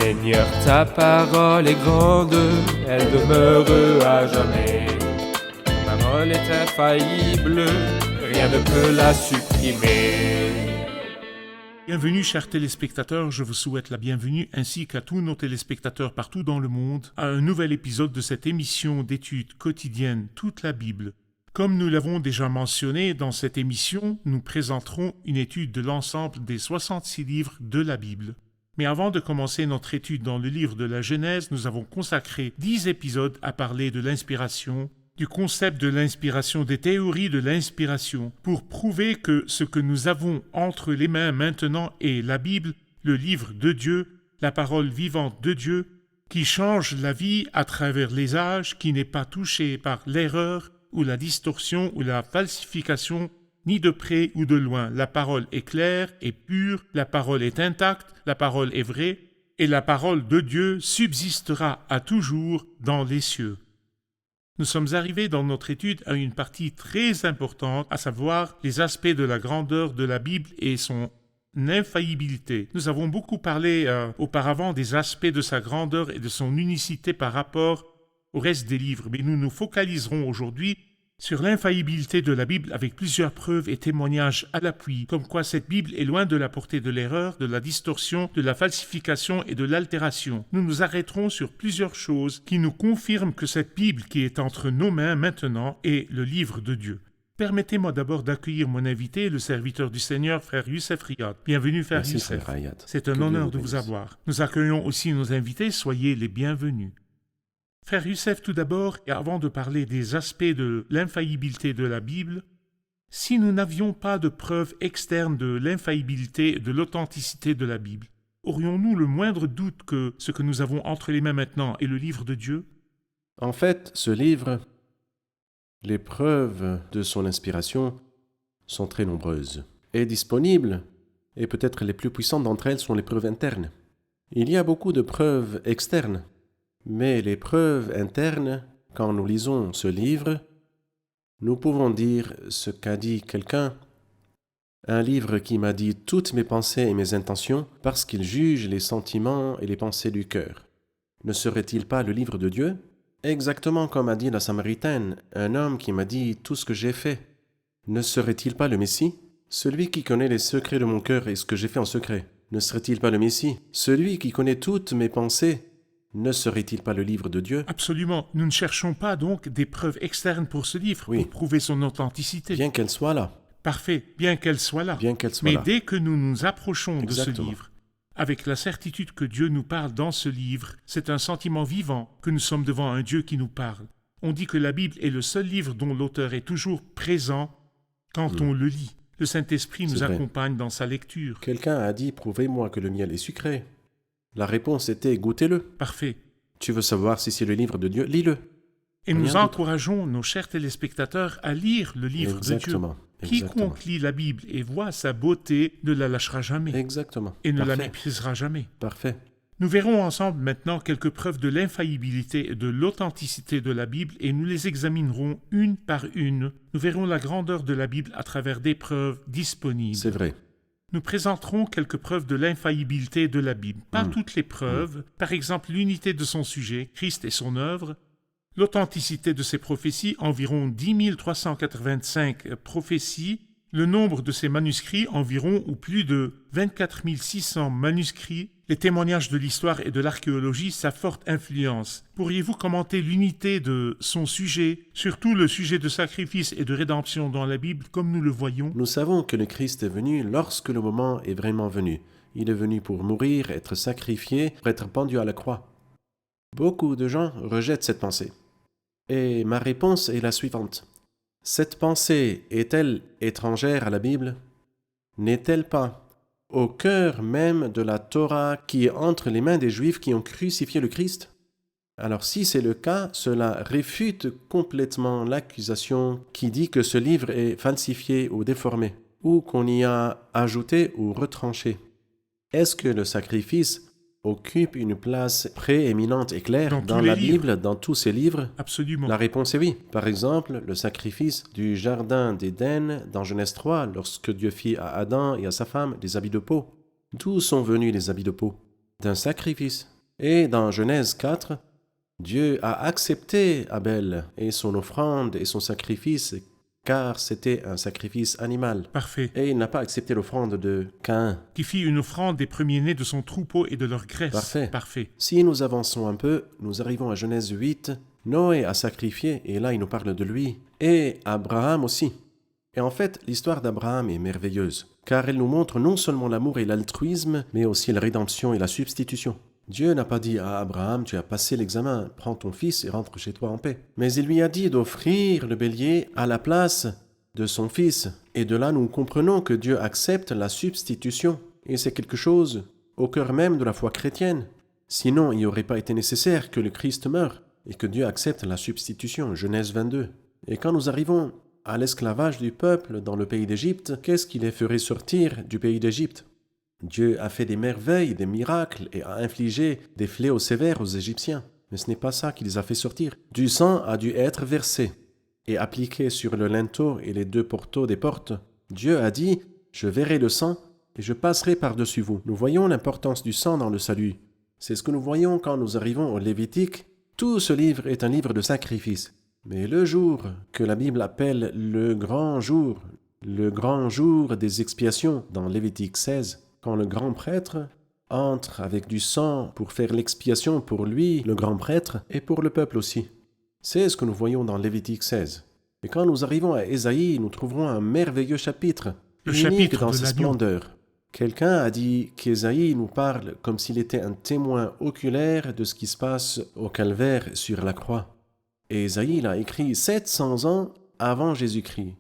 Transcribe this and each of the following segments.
Seigneur, ta parole est grande, elle demeure à jamais. Ta parole est infaillible, rien ne peut la supprimer. Bienvenue chers téléspectateurs, je vous souhaite la bienvenue ainsi qu'à tous nos téléspectateurs partout dans le monde à un nouvel épisode de cette émission d'études quotidiennes Toute la Bible. Comme nous l'avons déjà mentionné, dans cette émission, nous présenterons une étude de l'ensemble des 66 livres de la Bible. Mais avant de commencer notre étude dans le livre de la Genèse, nous avons consacré 10 épisodes à parler de l'inspiration, du concept de l'inspiration, des théories de l'inspiration, pour prouver que ce que nous avons entre les mains maintenant est la Bible, le livre de Dieu, la parole vivante de Dieu, qui change la vie à travers les âges, qui n'est pas touché par l'erreur ou la distorsion ou la falsification, ni de près ou de loin. La parole est claire et pure, la parole est intacte, la parole est vraie, et la parole de Dieu subsistera à toujours dans les cieux. Nous sommes arrivés dans notre étude à une partie très importante, à savoir les aspects de la grandeur de la Bible et son infaillibilité. Nous avons beaucoup parlé auparavant des aspects de sa grandeur et de son unicité par rapport au reste des livres, mais nous nous focaliserons aujourd'hui sur l'infaillibilité de la Bible avec plusieurs preuves et témoignages à l'appui, comme quoi cette Bible est loin de la portée de l'erreur, de la distorsion, de la falsification et de l'altération. Nous nous arrêterons sur plusieurs choses qui nous confirment que cette Bible qui est entre nos mains maintenant est le livre de Dieu. Permettez-moi d'abord d'accueillir mon invité, le serviteur du Seigneur, frère Youssef Riyad. Bienvenue, frère Merci, Youssef. frère Riyad. C'est un honneur de vous avoir. Nous accueillons aussi nos invités, soyez les bienvenus. Frère Youssef, tout d'abord, et avant de parler des aspects de l'infaillibilité de la Bible, si nous n'avions pas de preuves externes de l'infaillibilité et de l'authenticité de la Bible, aurions-nous le moindre doute que ce que nous avons entre les mains maintenant est le livre de Dieu? En fait, ce livre, les preuves de son inspiration sont très nombreuses et disponibles, et peut-être les plus puissantes d'entre elles sont les preuves internes. Il y a beaucoup de preuves externes, mais les preuves internes, quand nous lisons ce livre, nous pouvons dire ce qu'a dit quelqu'un, un livre qui m'a dit toutes mes pensées et mes intentions parce qu'il juge les sentiments et les pensées du cœur. Ne serait-il pas le livre de Dieu? Exactement comme a dit la Samaritaine, un homme qui m'a dit tout ce que j'ai fait. Ne serait-il pas le Messie? Celui qui connaît les secrets de mon cœur et ce que j'ai fait en secret. Ne serait-il pas le Messie? Celui qui connaît toutes mes pensées. Ne serait-il pas le livre de Dieu? Absolument. Nous ne cherchons pas donc des preuves externes pour ce livre, pour prouver son authenticité. Bien qu'elle soit là. Parfait, bien qu'elle soit là. Bien qu'elle soit Mais là. dès que nous nous approchons Exactement. de ce livre, avec la certitude que Dieu nous parle dans ce livre, c'est un sentiment vivant que nous sommes devant un Dieu qui nous parle. On dit que la Bible est le seul livre dont l'auteur est toujours présent quand on le lit. Le Saint-Esprit nous accompagne dans sa lecture. Quelqu'un a dit « Prouvez-moi que le miel est sucré ». La réponse était « Goûtez-le ». Parfait. Tu veux savoir si c'est le livre de Dieu? Lis-le. Et nous encourageons nos chers téléspectateurs à lire le livre de Dieu. Quiconque lit la Bible et voit sa beauté ne la lâchera jamais. Exactement. Et ne la méprisera jamais. Parfait. Nous verrons ensemble maintenant quelques preuves de l'infaillibilité et de l'authenticité de la Bible et nous les examinerons une par une. Nous verrons la grandeur de la Bible à travers des preuves disponibles. C'est vrai. Nous présenterons quelques preuves de l'infaillibilité de la Bible. Pas toutes les preuves. Par exemple, l'unité de son sujet, Christ et son œuvre. L'authenticité de ses prophéties, environ 10 385 prophéties. Le nombre de ses manuscrits, environ ou plus de 24 600 manuscrits. Les témoignages de l'histoire et de l'archéologie, sa forte influence. Pourriez-vous commenter l'unité de son sujet, surtout le sujet de sacrifice et de rédemption dans la Bible, comme nous le voyons? Nous savons que le Christ est venu lorsque le moment est vraiment venu. Il est venu pour mourir, être sacrifié, pour être pendu à la croix. Beaucoup de gens rejettent cette pensée. Et ma réponse est la suivante. Cette pensée est-elle étrangère à la Bible? N'est-elle pas au cœur même de la Torah qui est entre les mains des Juifs qui ont crucifié le Christ? Alors si c'est le cas, cela réfute complètement l'accusation qui dit que ce livre est falsifié ou déformé, ou qu'on y a ajouté ou retranché. Est-ce que le sacrifice occupe une place prééminente et claire dans la Bible, dans tous ces livres? Absolument. La réponse est oui. Par exemple, le sacrifice du jardin d'Éden dans Genèse 3, lorsque Dieu fit à Adam et à sa femme des habits de peau. D'où sont venus les habits de peau? D'un sacrifice. Et dans Genèse 4, Dieu a accepté Abel et son offrande et son sacrifice, car c'était un sacrifice animal. Parfait. Et il n'a pas accepté l'offrande de Caïn. Qui fit une offrande des premiers-nés de son troupeau et de leur graisse. Parfait. Parfait. Si nous avançons un peu, nous arrivons à Genèse 8. Noé a sacrifié, et là il nous parle de lui, et Abraham aussi. Et en fait, l'histoire d'Abraham est merveilleuse, car elle nous montre non seulement l'amour et l'altruisme, mais aussi la rédemption et la substitution. Dieu n'a pas dit à Abraham, tu as passé l'examen, prends ton fils et rentre chez toi en paix. Mais il lui a dit d'offrir le bélier à la place de son fils. Et de là, nous comprenons que Dieu accepte la substitution. Et c'est quelque chose au cœur même de la foi chrétienne. Sinon, il n'y aurait pas été nécessaire que le Christ meure et que Dieu accepte la substitution. Genèse 22. Et quand nous arrivons à l'esclavage du peuple dans le pays d'Égypte, qu'est-ce qui les ferait sortir du pays d'Égypte ? Dieu a fait des merveilles, des miracles et a infligé des fléaux sévères aux Égyptiens. Mais ce n'est pas ça qui les a fait sortir. Du sang a dû être versé et appliqué sur le linteau et les 2 poteaux des portes. Dieu a dit « Je verrai le sang et je passerai par-dessus vous ». Nous voyons l'importance du sang dans le salut. C'est ce que nous voyons quand nous arrivons au Lévitique. Tout ce livre est un livre de sacrifice. Mais le jour que la Bible appelle le grand jour des expiations dans Lévitique 16, quand le grand prêtre entre avec du sang pour faire l'expiation pour lui, le grand prêtre, et pour le peuple aussi. C'est ce que nous voyons dans Lévitique 16. Et quand nous arrivons à Ésaïe, nous trouverons un merveilleux chapitre, Le unique chapitre dans de sa l'agneau. splendeur. Quelqu'un a dit qu'Ésaïe nous parle comme s'il était un témoin oculaire de ce qui se passe au calvaire sur la croix. Et Ésaïe l'a écrit 700 ans avant Jésus-Christ.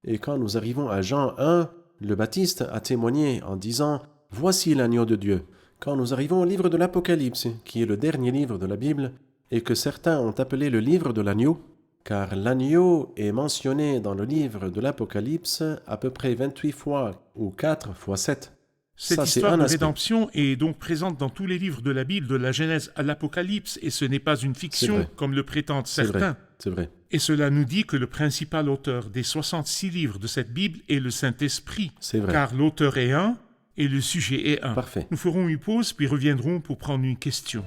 Et quand nous arrivons à Jean 1, le Baptiste a témoigné en disant « Voici l'agneau de Dieu ». Quand nous arrivons au livre de l'Apocalypse, qui est le dernier livre de la Bible, et que certains ont appelé le livre de l'agneau, car l'agneau est mentionné dans le livre de l'Apocalypse à peu près 28 fois, ou 4 fois 7. Cette Ça, c'est histoire un de aspect. rédemption est donc présente dans tous les livres de la Bible, de la Genèse à l'Apocalypse, et ce n'est pas une C'est fiction, vrai. comme le prétendent C'est certains. vrai, c'est vrai. Et cela nous dit que le principal auteur des 66 livres de cette Bible est le Saint-Esprit, C'est vrai. car l'auteur est un et le sujet est un. Parfait. Nous ferons une pause, puis reviendrons pour prendre une question.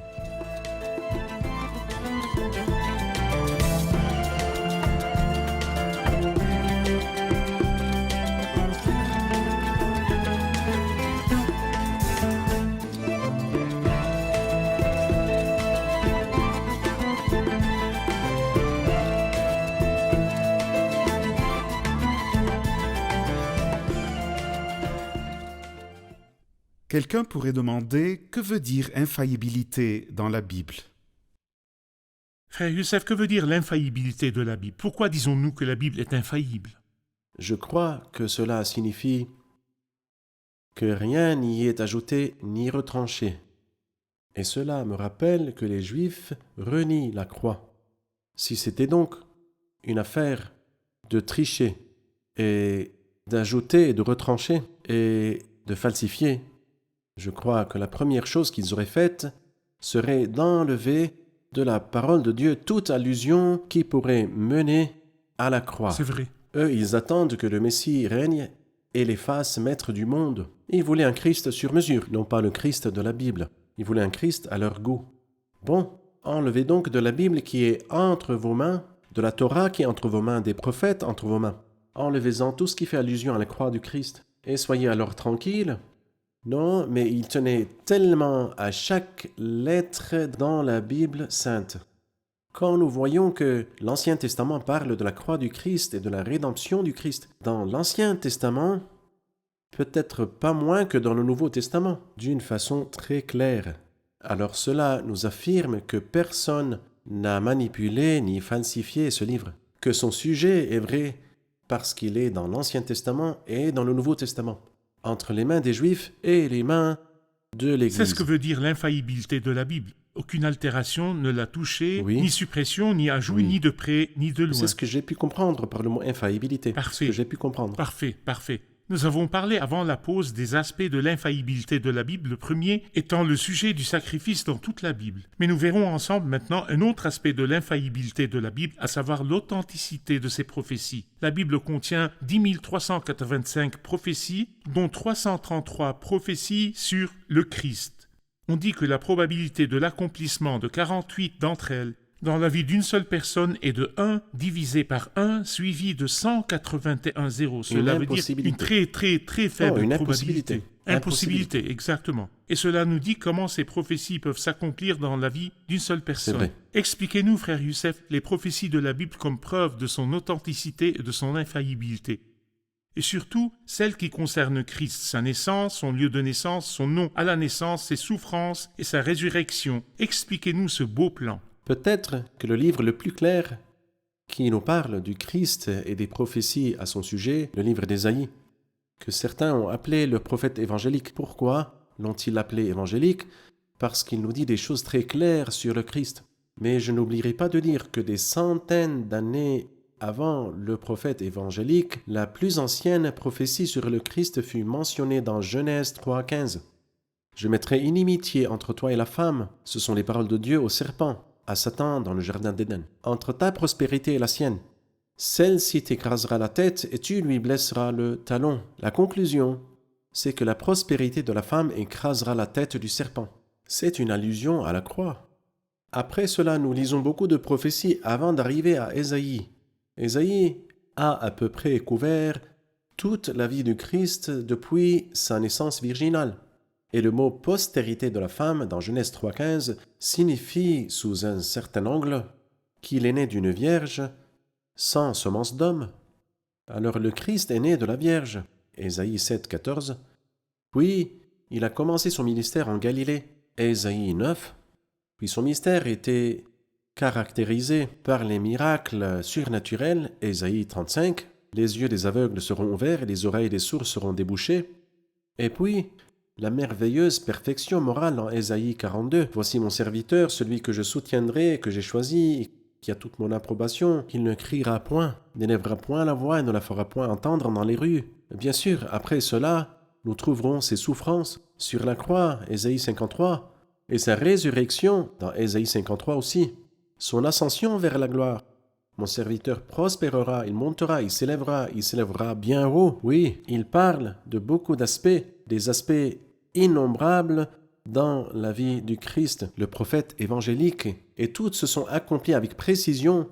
Quelqu'un pourrait demander que veut dire infaillibilité dans la Bible. Frère Youssef, que veut dire l'infaillibilité de la Bible? Pourquoi disons-nous que la Bible est infaillible? Je crois que cela signifie que rien n'y est ajouté ni retranché. Et cela me rappelle que les Juifs renient la croix. Si c'était donc une affaire de tricher et d'ajouter et de retrancher et de falsifier, je crois que la première chose qu'ils auraient faite serait d'enlever de la parole de Dieu toute allusion qui pourrait mener à la croix. C'est vrai. Eux, ils attendent que le Messie règne et les fasse maître du monde. Ils voulaient un Christ sur mesure, non pas le Christ de la Bible. Ils voulaient un Christ à leur goût. Bon, enlevez donc de la Bible qui est entre vos mains, de la Torah qui est entre vos mains, des prophètes entre vos mains. Enlevez-en tout ce qui fait allusion à la croix du Christ. Et soyez alors tranquilles. Non, mais ils tenaient tellement à chaque lettre dans la Bible sainte. Quand nous voyons que l'Ancien Testament parle de la croix du Christ et de la rédemption du Christ, dans l'Ancien Testament, peut-être pas moins que dans le Nouveau Testament, d'une façon très claire. Alors cela nous affirme que personne n'a manipulé ni falsifié ce livre, que son sujet est vrai parce qu'il est dans l'Ancien Testament et dans le Nouveau Testament, entre les mains des Juifs et les mains de l'Église. C'est ce que veut dire l'infaillibilité de la Bible. Aucune altération ne l'a touchée, Oui. ni suppression, ni ajout, Oui. ni de près, ni de loin. C'est ce que j'ai pu comprendre par le mot infaillibilité. Parfait. Ce que j'ai pu comprendre. Parfait, parfait. Nous avons parlé avant la pause des aspects de l'infaillibilité de la Bible, le premier étant le sujet du sacrifice dans toute la Bible. Mais nous verrons ensemble maintenant un autre aspect de l'infaillibilité de la Bible, à savoir l'authenticité de ces prophéties. La Bible contient 10 385 prophéties, dont 333 prophéties sur le Christ. On dit que la probabilité de l'accomplissement de 48 d'entre elles dans la vie d'une seule personne est de 1 divisé par 1 suivi de 181 zéros. Cela veut dire une très faible une probabilité. impossibilité. Impossibilité, exactement. Et cela nous dit comment ces prophéties peuvent s'accomplir dans la vie d'une seule personne. vrai. Expliquez-nous, frère Youssef, les prophéties de la Bible comme preuve de son authenticité et de son infaillibilité. Et surtout, celles qui concernent Christ, sa naissance, son lieu de naissance, son nom à la naissance, ses souffrances et sa résurrection. Expliquez-nous ce beau plan. Peut-être que le livre le plus clair qui nous parle du Christ et des prophéties à son sujet, le livre d'Ésaïe, que certains ont appelé le prophète évangélique. Pourquoi l'ont-ils appelé évangélique? Parce qu'il nous dit des choses très claires sur le Christ. Mais je n'oublierai pas de dire que des centaines d'années avant le prophète évangélique, la plus ancienne prophétie sur le Christ fut mentionnée dans Genèse 3,15. Je mettrai inimitié entre toi et la femme. Ce sont les paroles de Dieu au serpent, à Satan dans le jardin d'Éden. Entre ta prospérité et la sienne. Celle-ci t'écrasera la tête et tu lui blesseras le talon. La conclusion, c'est que la prospérité de la femme écrasera la tête du serpent. C'est une allusion à la croix. Après cela, nous lisons beaucoup de prophéties avant d'arriver à Ésaïe. Ésaïe a à peu près couvert toute la vie du Christ depuis sa naissance virginale. Et le mot « postérité de la femme » dans Genèse 3,15 signifie, sous un certain angle, qu'il est né d'une vierge sans semence d'homme. Alors le Christ est né de la Vierge. Ésaïe 7,14. Puis, il a commencé son ministère en Galilée. Ésaïe 9. Puis son ministère était caractérisé par les miracles surnaturels. Ésaïe 35. Les yeux des aveugles seront ouverts et les oreilles des sourds seront débouchées. Et puis, la merveilleuse perfection morale en Ésaïe 42. Voici mon serviteur, celui que je soutiendrai, que j'ai choisi, qui a toute mon approbation, qu'il ne criera point, n'élèvera point la voix et ne la fera point entendre dans les rues. Bien sûr, après cela, nous trouverons ses souffrances sur la croix, Ésaïe 53, et sa résurrection dans Ésaïe 53 aussi. Son ascension vers la gloire. Mon serviteur prospérera, il s'élèvera bien haut. Oui, il parle de beaucoup d'aspects, des aspects innombrables dans la vie du Christ, le prophète évangélique, et toutes se sont accomplies avec précision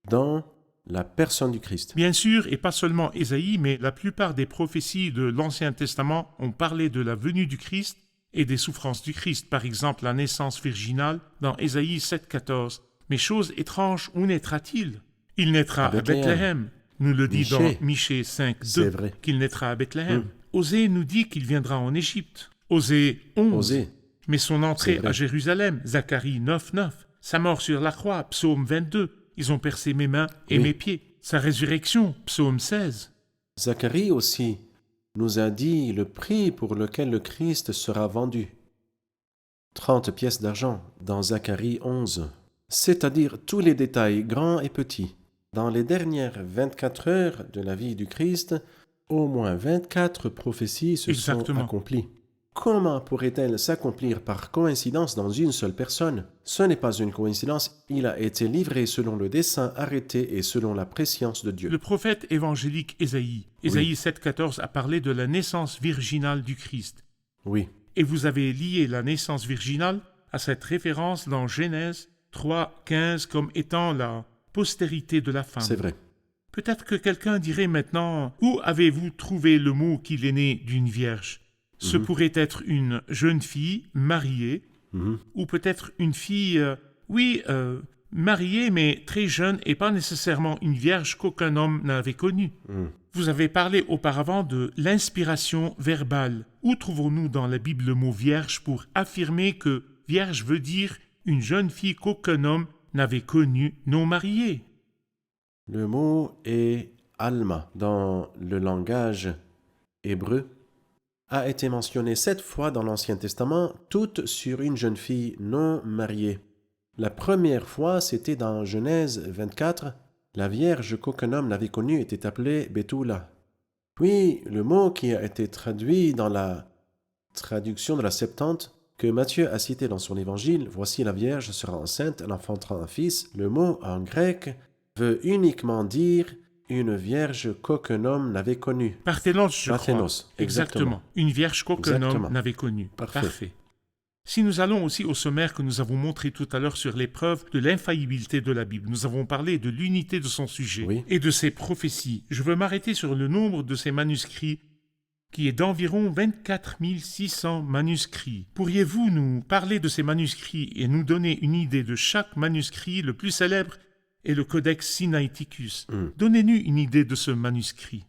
dans la personne du Christ. Bien sûr, et pas seulement Ésaïe, mais la plupart des prophéties de l'Ancien Testament ont parlé de la venue du Christ et des souffrances du Christ. Par exemple, la naissance virginale dans Ésaïe 7,14. Mais chose étrange, où naîtra-t-il? Il naîtra à Bethléem. Nous le dit dans Michée 5,2 qu'il naîtra à Bethléem. Osée nous dit qu'il viendra en Égypte. Osée 11. Mais son entrée à Jérusalem, Zacharie 9,9. Sa mort sur la croix, Psaume 22. Ils ont percé mes mains et mes pieds. Sa résurrection, Psaume 16. Zacharie aussi nous a dit le prix pour lequel le Christ sera vendu. 30 pièces d'argent dans Zacharie 11. C'est-à-dire tous les détails, grands et petits. Dans les dernières 24 heures de la vie du Christ, au moins 24 prophéties se sont accomplies. Comment pourrait-elle s'accomplir par coïncidence dans une seule personne? Ce n'est pas une coïncidence, il a été livré selon le dessein arrêté et selon la prescience de Dieu. Le prophète évangélique Ésaïe 7,14 a parlé de la naissance virginale du Christ. Oui. Et vous avez lié la naissance virginale à cette référence dans Genèse 3,15 comme étant la postérité de la femme. C'est vrai. Peut-être que quelqu'un dirait maintenant, où avez-vous trouvé le mot qu'il est né d'une vierge? Ce pourrait être une jeune fille mariée, ou peut-être une fille, mariée mais très jeune et pas nécessairement une vierge qu'aucun homme n'avait connue. Vous avez parlé auparavant de l'inspiration verbale. Où trouvons-nous dans la Bible le mot vierge pour affirmer que vierge veut dire une jeune fille qu'aucun homme n'avait connue non mariée? Le mot est Alma dans le langage hébreu, a été mentionné 7 fois dans l'Ancien Testament, toutes sur une jeune fille non mariée. La première fois, c'était dans Genèse 24. La vierge qu'aucun homme n'avait connue était appelée Betula. Puis, le mot qui a été traduit dans la traduction de la Septante, que Matthieu a cité dans son évangile, « Voici la vierge sera enceinte, elle enfantera un fils », le mot en grec veut uniquement dire une vierge qu'aucun homme n'avait connue. Parthénos, je crois. Parthénos, exactement. Une vierge qu'aucun homme n'avait connue. Parfait. Si nous allons aussi au sommaire que nous avons montré tout à l'heure sur l'épreuve de l'infaillibilité de la Bible, nous avons parlé de l'unité de son sujet Oui. et de ses prophéties. Je veux m'arrêter sur le nombre de ces manuscrits qui est d'environ 24 600 manuscrits. Pourriez-vous nous parler de ces manuscrits et nous donner une idée de chaque manuscrit? Le plus célèbre est le Codex Sinaiticus. Donnez-nous une idée de ce manuscrit.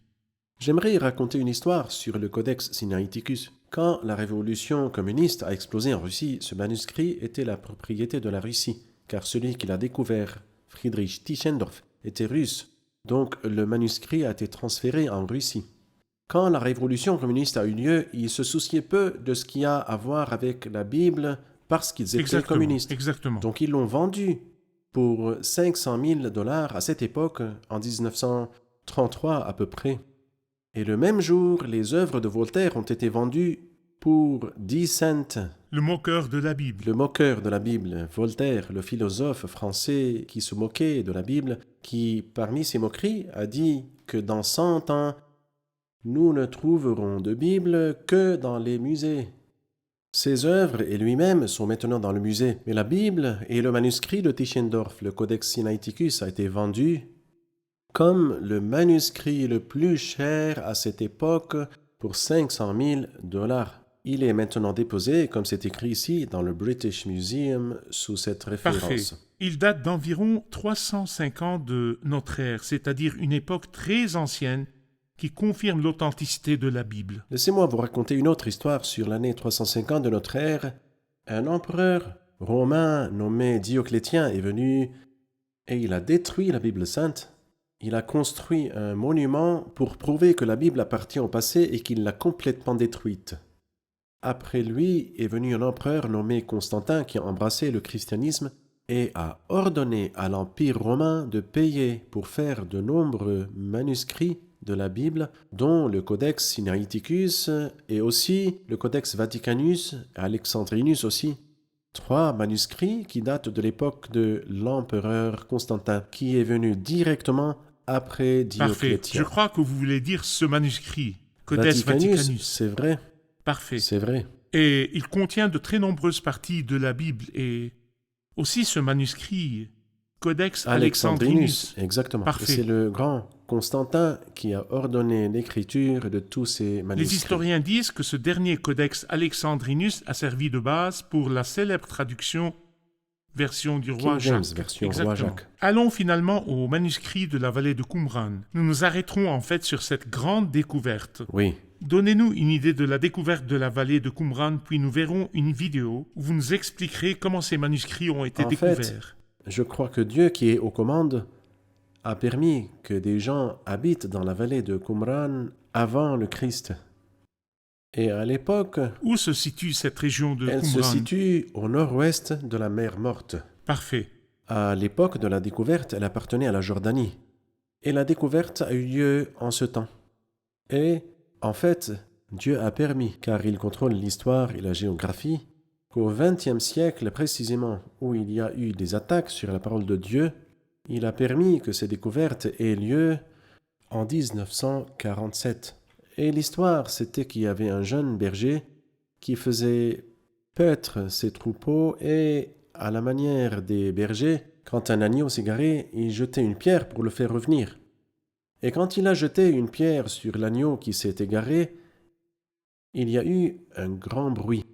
J'aimerais raconter une histoire sur le Codex Sinaiticus. Quand la révolution communiste a explosé en Russie, ce manuscrit était la propriété de la Russie, car celui qui l'a découvert, Friedrich Tischendorf, était russe. Donc le manuscrit a été transféré en Russie. Quand la révolution communiste a eu lieu, ils se souciaient peu de ce qu'il y a à voir avec la Bible parce qu'ils étaient communistes. Exactement. Donc ils l'ont vendu pour 500 000 $ à cette époque, en 1933 à peu près. Et le même jour, les œuvres de Voltaire ont été vendues pour 10 cents. Le moqueur de la Bible. Le moqueur de la Bible, Voltaire, le philosophe français qui se moquait de la Bible, qui, parmi ses moqueries, a dit que dans 100 ans, nous ne trouverons de Bible que dans les musées. Ses œuvres et lui-même sont maintenant dans le musée, mais la Bible et le manuscrit de Tischendorf, le Codex Sinaiticus, a été vendu comme le manuscrit le plus cher à cette époque pour 500 000 $. Il est maintenant déposé, comme c'est écrit ici, dans le British Museum sous cette référence. Parfait. Il date d'environ 350 de notre ère, c'est-à-dire une époque très ancienne qui confirme l'authenticité de la Bible. Laissez-moi vous raconter une autre histoire sur l'année 350 de notre ère. Un empereur romain nommé Dioclétien est venu et il a détruit la Bible sainte. Il a construit un monument pour prouver que la Bible appartient au passé et qu'il l'a complètement détruite. Après lui est venu un empereur nommé Constantin qui a embrassé le christianisme et a ordonné à l'Empire romain de payer pour faire de nombreux manuscrits de la Bible, dont le Codex Sinaiticus et aussi le Codex Vaticanus, Alexandrinus aussi. 3 manuscrits qui datent de l'époque de l'empereur Constantin, qui est venu directement après Parfait. Dioclétien. Je crois que vous voulez dire ce manuscrit, Codex Vaticanus. C'est vrai, Parfait. c'est vrai. Et il contient de très nombreuses parties de la Bible et aussi ce manuscrit, Codex Alexandrinus. Exactement. Parfait. Et c'est le grand Constantin qui a ordonné l'écriture de tous ces manuscrits. Les historiens disent que ce dernier Codex Alexandrinus a servi de base pour la célèbre traduction version du roi King James, Jacques. version roi Exactement. Jacques. Allons finalement au manuscrit de la vallée de Qumran. Nous nous arrêterons en fait sur cette grande découverte. Oui. Donnez-nous une idée de la découverte de la vallée de Qumran, puis nous verrons une vidéo où vous nous expliquerez comment ces manuscrits ont été En découverts. fait, je crois que Dieu qui est aux commandes a permis que des gens habitent dans la vallée de Qumran avant le Christ. Et à l'époque, Où se situe cette région de elle se Qumran? situe au nord-ouest de la mer Morte. Parfait. À l'époque de la découverte, elle appartenait à la Jordanie. Et la découverte a eu lieu en ce temps. Et, en fait, Dieu a permis, car il contrôle l'histoire et la géographie, qu'au XXe siècle précisément, où il y a eu des attaques sur la parole de Dieu, il a permis que ces découvertes aient lieu en 1947. Et l'histoire, c'était qu'il y avait un jeune berger qui faisait paître ses troupeaux et, à la manière des bergers, quand un agneau s'égarait, il jetait une pierre pour le faire revenir. Et quand il a jeté une pierre sur l'agneau qui s'est égaré, il y a eu un grand bruit.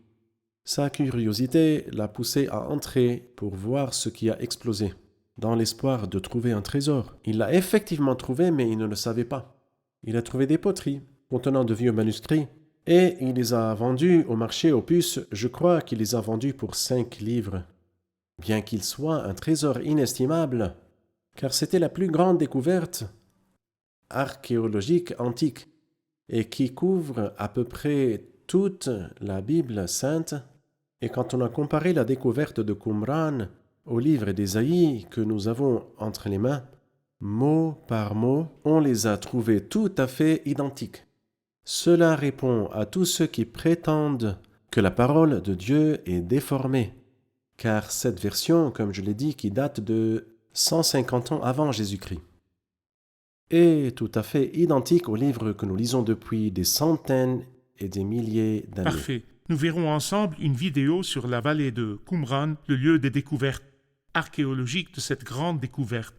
Sa curiosité l'a poussé à entrer pour voir ce qui a explosé, dans l'espoir de trouver un trésor. Il l'a effectivement trouvé, mais il ne le savait pas. Il a trouvé des poteries contenant de vieux manuscrits, et il les a vendus au marché aux puces. Je crois qu'il les a vendus pour 5 livres. Bien qu'il soit un trésor inestimable, car c'était la plus grande découverte archéologique antique, et qui couvre à peu près toute la Bible sainte. Et quand on a comparé la découverte de Qumran au livre d'Ésaïe que nous avons entre les mains, mot par mot, on les a trouvés tout à fait identiques. Cela répond à tous ceux qui prétendent que la parole de Dieu est déformée, car cette version, comme je l'ai dit, qui date de 150 ans avant Jésus-Christ, est tout à fait identique au livre que nous lisons depuis des centaines et des milliers d'années. Parfait. nous verrons ensemble une vidéo sur la vallée de Qumran, le lieu des découvertes archéologiques de cette grande découverte.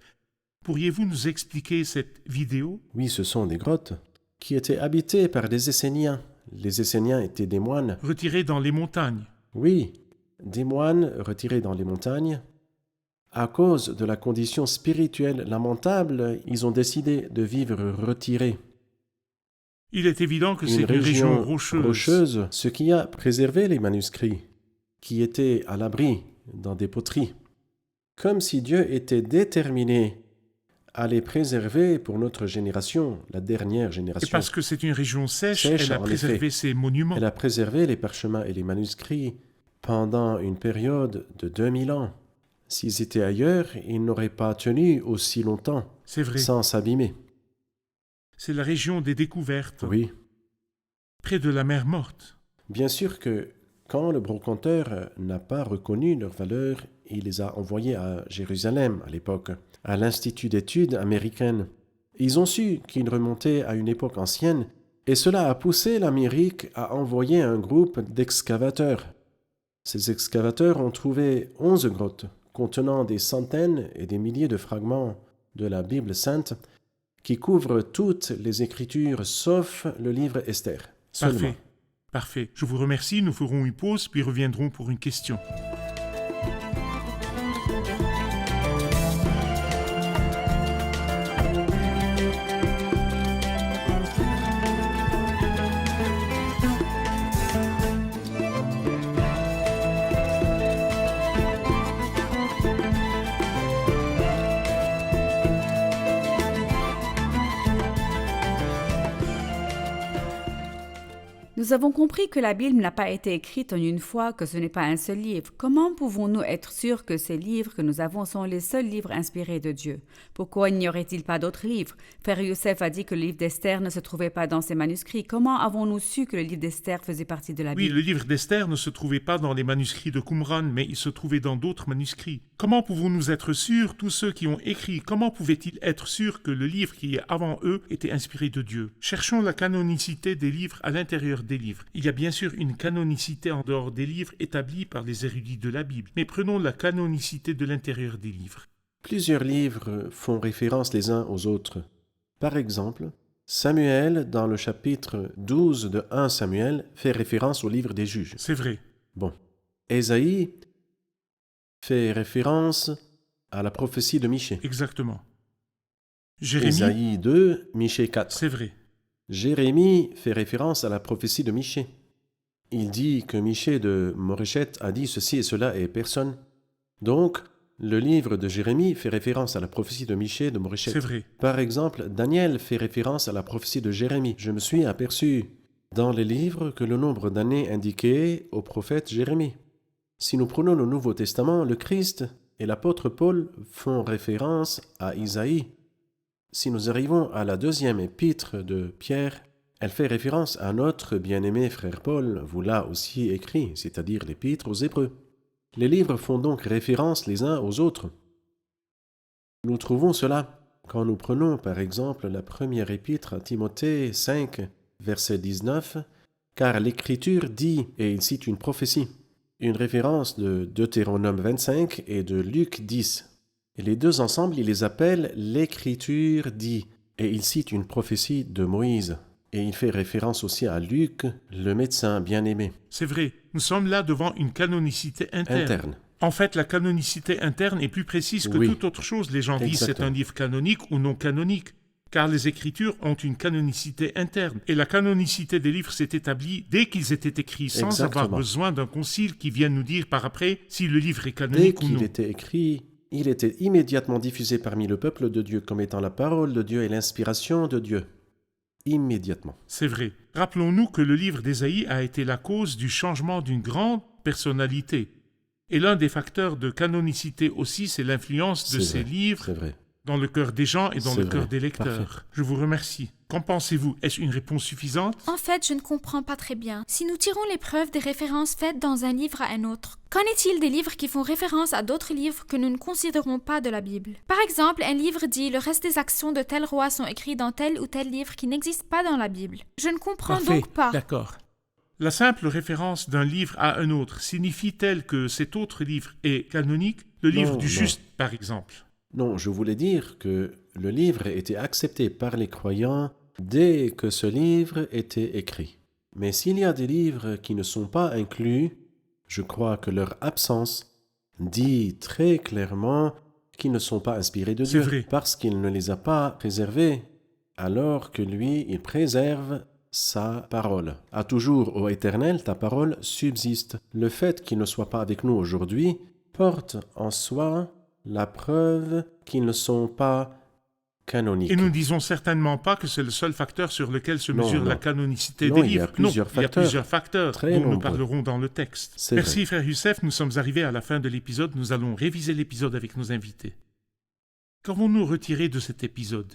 Pourriez-vous nous expliquer cette vidéo? Oui, ce sont des grottes qui étaient habitées par des Esséniens. Les Esséniens étaient des moines. Retirés dans les montagnes. Oui, des moines retirés dans les montagnes. À cause de la condition spirituelle lamentable, ils ont décidé de vivre retirés. Il est évident que c'est une région rocheuse. Ce qui a préservé les manuscrits, qui étaient à l'abri dans des poteries. Comme si Dieu était déterminé à les préserver pour notre génération, la dernière génération. Et parce que c'est une région sèche, elle a en préservé effet. ses monuments. Elle a préservé les parchemins et les manuscrits pendant une période de 2000 ans. S'ils étaient ailleurs, ils n'auraient pas tenu aussi longtemps, C'est vrai. sans s'abîmer. C'est la région des découvertes, Oui. près de la mer Morte. Bien sûr que quand le brocanteur n'a pas reconnu leur valeur, il les a envoyés à Jérusalem à l'époque, à l'Institut d'études américaines. Ils ont su qu'ils remontaient à une époque ancienne, et cela a poussé l'Amérique à envoyer un groupe d'excavateurs. Ces excavateurs ont trouvé 11 grottes contenant des centaines et des milliers de fragments de la Bible sainte qui couvrent toutes les Écritures sauf le livre Esther. Seulement. Parfait. Parfait. Je vous remercie. Nous ferons une pause, puis reviendrons pour une question. Nous avons compris que la Bible n'a pas été écrite en une fois, que ce n'est pas un seul livre. Comment pouvons-nous être sûrs que ces livres que nous avons sont les seuls livres inspirés de Dieu? Pourquoi n'y aurait-il pas d'autres livres? Frère Youssef a dit que le livre d'Esther ne se trouvait pas dans ses manuscrits. Comment avons-nous su que le livre d'Esther faisait partie de la Oui, Bible? le livre d'Esther ne se trouvait pas dans les manuscrits de Qumran, mais il se trouvait dans d'autres manuscrits. Comment pouvons-nous être sûrs, tous ceux qui ont écrit, comment pouvaient-ils être sûrs que le livre qui est avant eux était inspiré de Dieu? Cherchons la canonicité des livres à l'intérieur des livres. Il y a bien sûr une canonicité en dehors des livres établie par les érudits de la Bible, mais prenons la canonicité de l'intérieur des livres. Plusieurs livres font référence les uns aux autres. Par exemple, Samuel, dans le chapitre 12 de 1 Samuel, fait référence au livre des juges. C'est vrai. Bon. Ésaïe fait référence à la prophétie de Michée. Exactement. Jérémie, Ésaïe 2, Michée 4. c'est vrai. Jérémie fait référence à la prophétie de Michée. Il dit que Michée de Moréchet a dit ceci et cela et personne. Donc, le livre de Jérémie fait référence à la prophétie de Michée de Moréchet. C'est vrai. Par exemple, Daniel fait référence à la prophétie de Jérémie. Je me suis aperçu dans les livres que le nombre d'années indiqué au prophète Jérémie. Si nous prenons le Nouveau Testament, le Christ et l'apôtre Paul font référence à Isaïe. Si nous arrivons à la deuxième épître de Pierre, elle fait référence à notre bien-aimé frère Paul, vous l'a aussi écrit, c'est-à-dire l'épître aux Hébreux. Les livres font donc référence les uns aux autres. Nous trouvons cela quand nous prenons par exemple la première épître à Timothée 5, verset 19, car l'Écriture dit, et il cite une prophétie, une référence de Deutéronome 25 et de Luc 10. Et les deux ensemble, il les appelle « l'Écriture dit » et il cite une prophétie de Moïse. Et il fait référence aussi à Luc, le médecin bien-aimé. C'est vrai. Nous sommes là devant une canonicité interne. En fait, la canonicité interne est plus précise que Oui. toute autre chose. Les gens disent c'est Exactement. un livre canonique ou non canonique, car les Écritures ont une canonicité interne. Et la canonicité des livres s'est établie dès qu'ils étaient écrits, sans Exactement. avoir besoin d'un concile qui vienne nous dire par après si le livre est Dès canonique ou qu'il non. était écrit, il était immédiatement diffusé parmi le peuple de Dieu comme étant la parole de Dieu et l'inspiration de Dieu. Immédiatement. C'est vrai. Rappelons-nous que le livre d'Ésaïe a été la cause du changement d'une grande personnalité. Et l'un des facteurs de canonicité aussi, c'est l'influence de C'est ces vrai, livres C'est vrai. dans le cœur des gens et dans C'est le cœur vrai. des lecteurs. Parfait. Je vous remercie. Qu'en pensez-vous? Est-ce une réponse suffisante? En fait, je ne comprends pas très bien. Si nous tirons les preuves des références faites dans un livre à un autre, qu'en est-il des livres qui font référence à d'autres livres que nous ne considérons pas de la Bible? Par exemple, un livre dit « Le reste des actions de tel roi sont écrits dans tel ou tel livre qui n'existe pas dans la Bible ». Je ne comprends donc pas. D'accord. La simple référence d'un livre à un autre signifie-t-elle que cet autre livre est canonique, le livre du juste, par exemple? Non, je voulais dire que le livre était accepté par les croyants dès que ce livre était écrit. Mais s'il y a des livres qui ne sont pas inclus, je crois que leur absence dit très clairement qu'ils ne sont pas inspirés de C'est Dieu, vrai. parce qu'il ne les a pas préservés, alors que lui, il préserve sa parole. À toujours, ô Éternel, ta parole subsiste. Le fait qu'il ne soit pas avec nous aujourd'hui porte en soi la preuve qu'ils ne sont pas canoniques. Et nous ne disons certainement pas que c'est le seul facteur sur lequel se mesure non. la canonicité Non, des il y a livres. plusieurs Il y a facteurs. plusieurs facteurs Très dont nous nombreux. parlerons dans le texte. C'est Merci vrai. frère Youssef, nous sommes arrivés à la fin de l'épisode, nous allons réviser l'épisode avec nos invités. Qu'avons-nous retiré de cet épisode?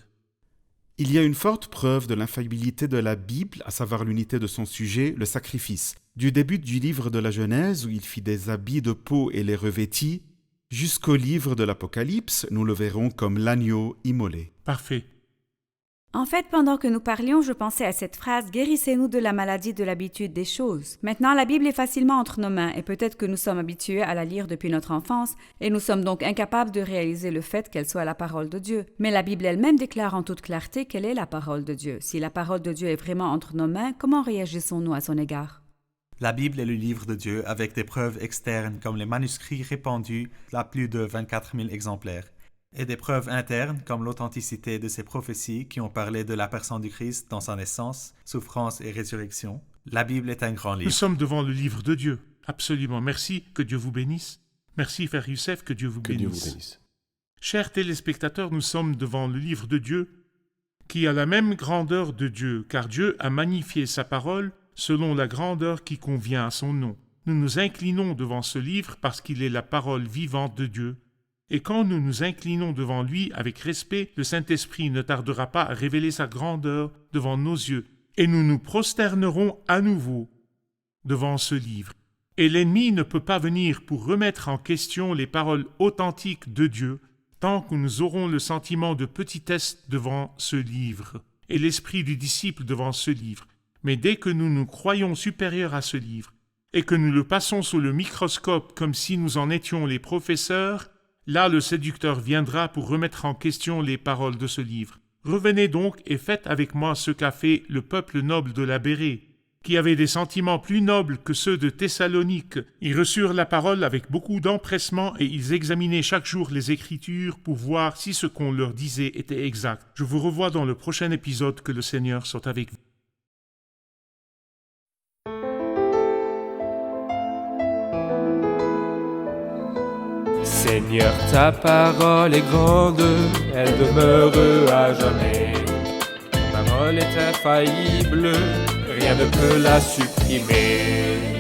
Il y a une forte preuve de l'infaillibilité de la Bible, à savoir l'unité de son sujet, le sacrifice. Du début du livre de la Genèse, où il fit des habits de peau et les revêtit, jusqu'au livre de l'Apocalypse, nous le verrons comme l'agneau immolé. Parfait. En fait, pendant que nous parlions, je pensais à cette phrase « Guérissez-nous de la maladie de l'habitude des choses ». Maintenant, la Bible est facilement entre nos mains et peut-être que nous sommes habitués à la lire depuis notre enfance et nous sommes donc incapables de réaliser le fait qu'elle soit la parole de Dieu. Mais la Bible elle-même déclare en toute clarté qu'elle est la parole de Dieu. Si la parole de Dieu est vraiment entre nos mains, comment réagissons-nous à son égard? La Bible est le livre de Dieu avec des preuves externes comme les manuscrits répandus à plus de 24 000 exemplaires et des preuves internes comme l'authenticité de ces prophéties qui ont parlé de la personne du Christ dans sa naissance, souffrance et résurrection. La Bible est un grand Nous livre. sommes devant le livre de Dieu. Absolument. Merci, que Dieu vous bénisse. Merci frère Youssef, que Dieu vous Que Dieu bénisse. vous bénisse. Chers téléspectateurs, nous sommes devant le livre de Dieu qui a la même grandeur de Dieu, car Dieu a magnifié sa parole selon la grandeur qui convient à son nom. Nous nous inclinons devant ce livre parce qu'il est la parole vivante de Dieu. Et quand nous nous inclinons devant lui avec respect, le Saint-Esprit ne tardera pas à révéler sa grandeur devant nos yeux, et nous nous prosternerons à nouveau devant ce livre. Et l'ennemi ne peut pas venir pour remettre en question les paroles authentiques de Dieu tant que nous aurons le sentiment de petitesse devant ce livre et l'esprit du disciple devant ce livre. Mais dès que nous nous croyons supérieurs à ce livre et que nous le passons sous le microscope comme si nous en étions les professeurs, là le séducteur viendra pour remettre en question les paroles de ce livre. Revenez donc et faites avec moi ce qu'a fait le peuple noble de la Bérée, qui avait des sentiments plus nobles que ceux de Thessalonique. Ils reçurent la parole avec beaucoup d'empressement et ils examinaient chaque jour les Écritures pour voir si ce qu'on leur disait était exact. Je vous revois dans le prochain épisode. Que le Seigneur soit avec vous. Seigneur, ta parole est grande, elle demeure à jamais. Ta parole est infaillible, rien ne peut la supprimer.